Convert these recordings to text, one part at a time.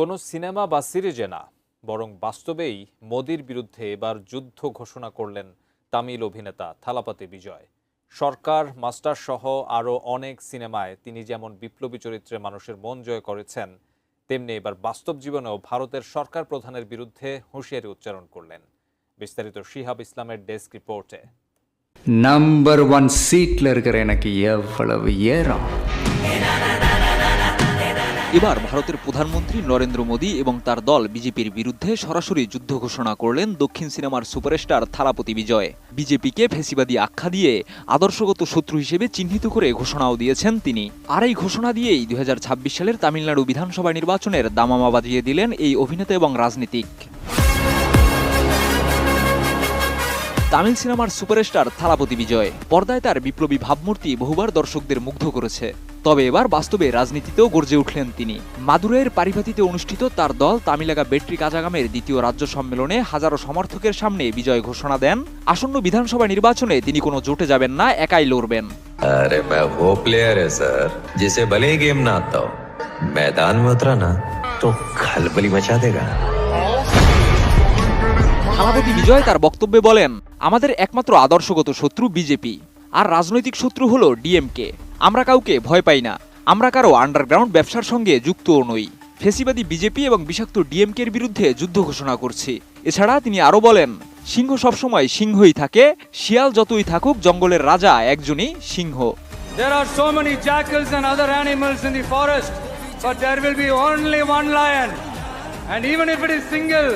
কোনো সিনেমা বা সিরিজে না, বরং বাস্তবেই মোদির বিরুদ্ধে এবার যুদ্ধ ঘোষণা করলেন তামিল অভিনেতা থালাপতি বিজয়। সরকার, মাস্টার সহ আরও অনেক সিনেমায় তিনি যেমন বিপ্লবী চরিত্রে মানুষের মন জয় করেছেন, তেমনি এবার বাস্তব জীবনেও ভারতের সরকার প্রধানের বিরুদ্ধে হুঁশিয়ারি উচ্চারণ করলেন। বিস্তারিত শিহাব ইসলামের ডেস্ক রিপোর্টে। நம்பர் 1 சீட்ல இருக்கிற எனக்கு எவ்வளவு ஏறம்। এবার ভারতের প্রধানমন্ত্রী নরেন্দ্র মোদী এবং তার দল বিজেপির বিরুদ্ধে সরাসরি যুদ্ধ ঘোষণা করলেন দক্ষিণ সিনেমার সুপারস্টার থালাপতি বিজয়। বিজেপিকে ফ্যাসিবাদী আখ্যা দিয়ে আদর্শগত শত্রু হিসেবে চিহ্নিত করে ঘোষণাও দিয়েছেন তিনি। আর এই ঘোষণা দিয়েই 2026 সালের তামিলনাড়ু বিধানসভা নির্বাচনের দামামা বাজিয়ে দিলেন এই অভিনেতা এবং রাজনীতিক। তামিল সিনেমার সুপারস্টার থালাপতি বিজয় পর্দায় তার বিপ্লবী ভাবমূর্তি বহুবার দর্শকদের মুগ্ধ করেছে। তবে এবার বাস্তবে রাজনীতিতেও গর্জে উঠলেন তিনি। মাদুরাইয়ের পারিভাতিতে অনুষ্ঠিত তার দল তামিলাগা বেট্রি কাজাগামের দ্বিতীয় রাজ্য সম্মেলনে হাজারো সমর্থকের সামনে বিজয় ঘোষণা দেন আসন্ন বিধানসভা নির্বাচনে তিনি কোনো জোটে যাবেন না, একাই লড়বেন। अरे मैं वो प्लेयर है सर जिसे भले ही गेम ना आता हो, मैदान में उतरा ना तो खलबली मचा देगा। থালাপতি বিজয় তার বক্তব্যে বলেন, আমাদের একমাত্র আদর্শগত শত্রু বিজেপি, আর রাজনৈতিক শত্রু হলো ডিএমকে। আমরা কাউকে ভয় পাই না, আমরা কারো আন্ডারগ্রাউন্ড ব্যবসার সঙ্গে যুক্তও নই। ফেসিবাদী বিজেপি এবং বিষাক্ত ডিএমকের বিরুদ্ধে যুদ্ধ ঘোষণা করছি। এছাড়া তিনি আরও বলেন, সিংহ সবসময় সিংহই থাকে, শিয়াল যতই থাকুক জঙ্গলের রাজা একজনই সিংহ। There are so many jackals and other animals in the forest, but there will be only one lion, and even if it is single,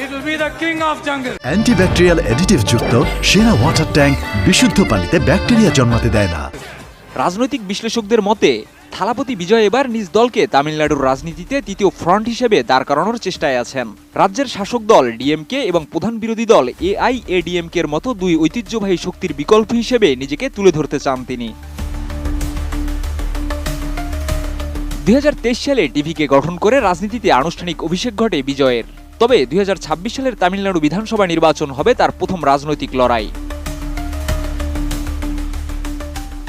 it will be the king of jungle. Antibacterial additive যুক্ত সেরা water tank বিশুদ্ধ পানিতে bacteria জন্মাতে দেয় না। রাজনৈতিক বিশ্লেষকদের মতে থালাপতি বিজয় এবার নিজ দলকে তামিলনাড়ুর রাজনীতিতে তৃতীয় ফ্রন্ট হিসেবে দাঁড় করানোর চেষ্টায় আছেন। রাজ্যের শাসক দল ডিএমকে এবং প্রধান বিরোধী দল এআইএডিএমকে এর মতো দুই ঐতিহ্যবাহী শক্তির বিকল্প হিসেবে নিজেকে তুলে ধরতে চান তিনি। 2023 সালে টিভিকে গঠন করে রাজনীতিতে আনুষ্ঠানিক অভিষেক ঘটে বিজয়ের। তবে 2026 সালের তামিলনাড়ু বিধানসভা নির্বাচন হবে তার প্রথম রাজনৈতিক লড়াই।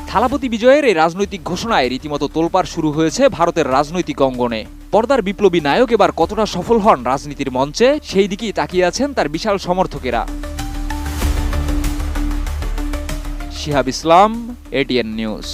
থালাপতি বিজয়ের এই রাজনৈতিক ঘোষণায় রীতিমতো তোলপাড় শুরু হয়েছে ভারতের রাজনৈতিক অঙ্গনে। পর্দার বিপ্লবী নায়ক এবার কতটা সফল হন রাজনীতির মঞ্চে, সেই দিকেই তাকিয়ে আছেন তার বিশাল সমর্থকেরা। শিহাব ইসলাম, এটিএন নিউজ।